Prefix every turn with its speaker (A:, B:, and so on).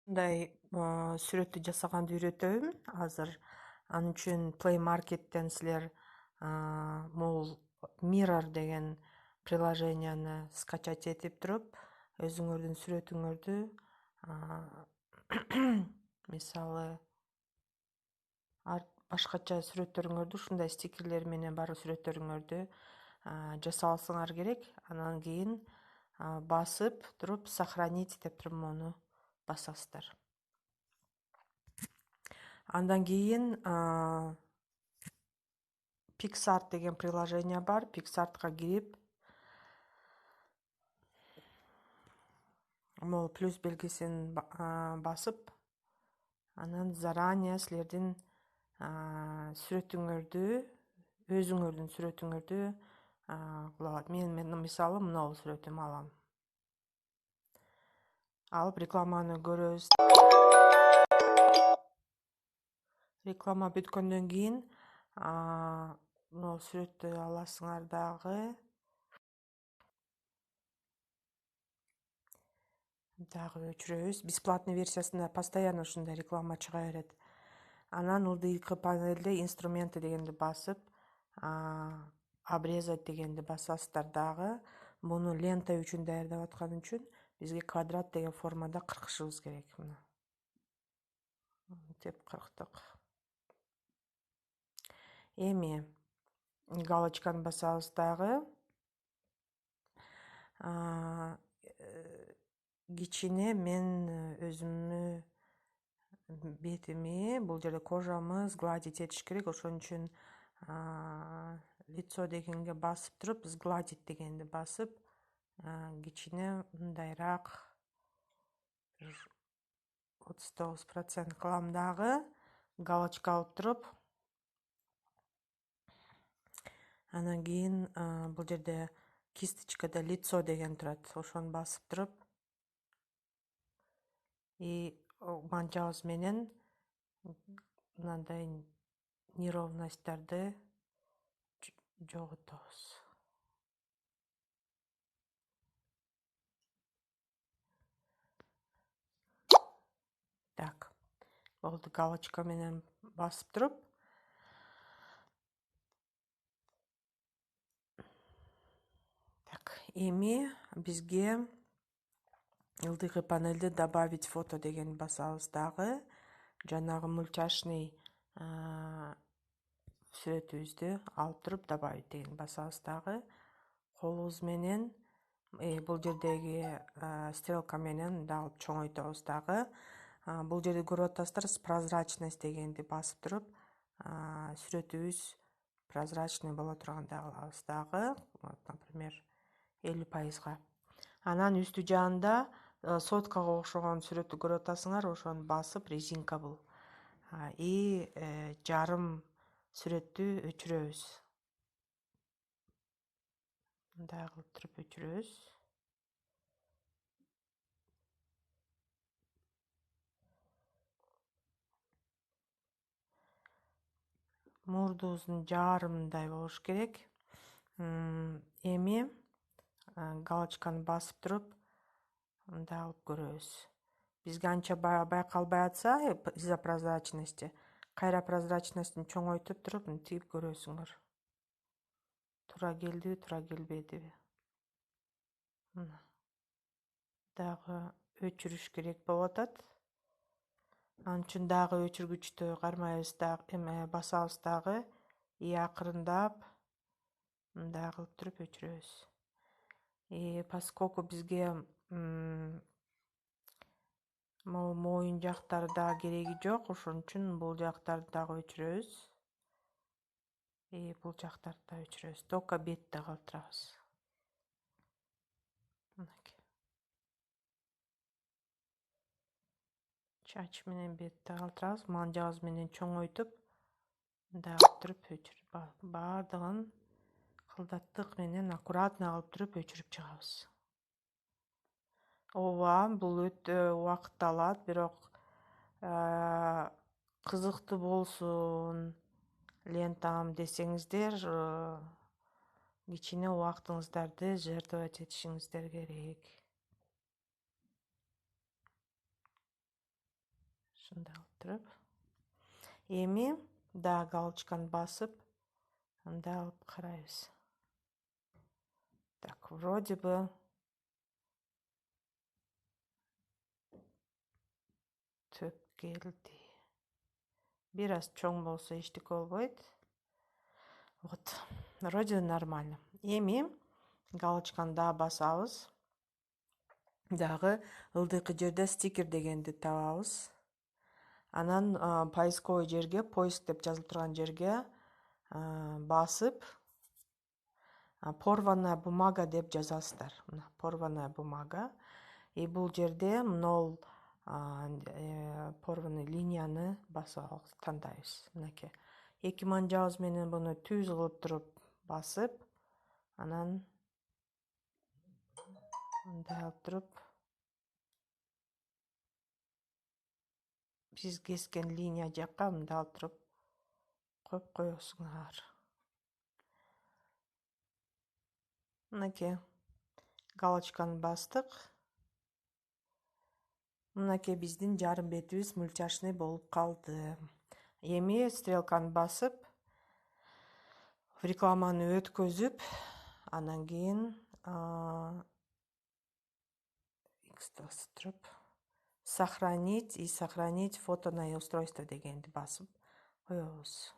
A: Мындай сүрөттү жасаганды үйрөтөм азыр. Анын үчүн Play Market'тен силер бул Mirror деген приложенияны скачать этип туруп, өзүңөрдүн сүрөтүңөрдү мисалы башкача сүрөттөрүңөрдү, ушундай стикерлер менен бар сүрөттөрүңөрдү жасап алсаңар керек. Анан кийин басып туруп сохранить деп туруп мону басасыздар. Андан кийин PicsArt деген приложение бар. PicsArtка кирип, могул плюс белгисин басып, анан заранее силердин сүрөтүңөрдү, өзүңөрдүн сүрөтүңөрдү кылып. Мен мисалы мына бул сүрөтүмдү алам. Алып рекламаны көрөбүз. Реклама бүткөндөн кийин могул сүрөттү аласыңар дагы. Өчүрөбүз. Бесплатный версиясында постоянно ушундай реклама чыга берет. Анан ылдыйкы панелде инструменты дегенди басып, обрезать дегенди басасыздар дагы. Муну лента үчүн даярдап аткан үчүн бизге квадрат деген формада кыркышыбыз керек. Деп кырктык. Эми галочканы басабыз дагы. Кичине мен өзүмнү бетими, бул жерде кожамы сгладить этиш керек. Ошон үчүн лицо дегенге басып туруп, сгладить дегенди басып, кичине мындайраак 39% кылам дагы. Галочка алып туруп, анан кийин бул жерде кисточкада лицо деген турат. Ошону басып туруп, манжабыз менен мындай неровностьтарды жоготобуз. Так, болду. Галочка менен басып туруп, эми бизге ылдыйкы панелде добавить фото деген басабыз дагы. Жанагы мультяшный сүрөтүбүздү алып туруп добавить деген басабыз дагы. Колубуз менен бул жердеги стрелка менен мындай алып чоңойтобуз дагы. Бул жерде көрүп атасыздар, прозрачность дегенди басып туруп, сүрөтүбүз прозрачный боло тургандай кылабыз дагы. Например, 50%. Анан үстү жаанда соткага окшогон сүрөттү көрүп атасыңар, ошону басып, резинка бул. Жарым сүрөттү өчүрөбүз. Мындай кылып туруп өчүрөбүз. Мурдубуздун жарымындай болуш керек. Эми галочканы басып туруп, мындай алып көрөбүз. Бизге анча байкалбай атса, из-за прозрачности, кайра прозрачностун чоңойтуп туруп, мынтип көрөсүңөр. Туура келдиби, туура келбедиби. Дагы өчүрүш керек болуп атат. Анын үчүн дагы өчүргүчтү кармайбыз дагы, басабыз дагы. Акырындап мындай кылып туруп өчүрөбүз. Поскольку бизге моюн жактары дагы кереги жок, ошон үчүн бул жактарды дагы өчүрөбүз. Бул жактарды да өчүрөбүз. Только бетти калтырабыз. Чач менен бетти калтырабыз, манжабыз менен чоңойтуп, мындай кылып туруп өчүрүп, баардыгын кылдаттык менен аккуратно кылып туруп өчүрүп чыгабыз. Ооба, бул өтө убакыт алат, бирок кызыктуу болсун лентам десеңиздер, кичине убактыңыздарды жертвовать этишиңиздер керек. ушундай кылып туруп эми дагы галочканы басып андай алып карайбыз. Так, вроде бы төп келди. Бир аз чоң болсо эчтеке болбойт. Вот, вроде нормально. Эми галочканы дагы басабыз. Дагы ылдыйкы жерде стикер дегенди табабыз. Анан поисковый жерге, поиск деп жазылып турган жерге басып порванная бумага деп жазасыздар. Мына порванная бумага. И бул жерде нол порванный линияны басып тандайбыз. Мынакей. Эки манжабыз менен буну түз кылып туруп басып, анан мындай алып туруп биз кескен линия жакка мындай алып туруп коюп коесуңар. Мынакей. Галочканы бастык. Мынакей биздин жарым бетибиз мультяшный болуп калды. Эми стрелканы басып, рекламаны өткөзүп, анан кийин сохранить и сохранить фото на устройство дегенди басып коебуз.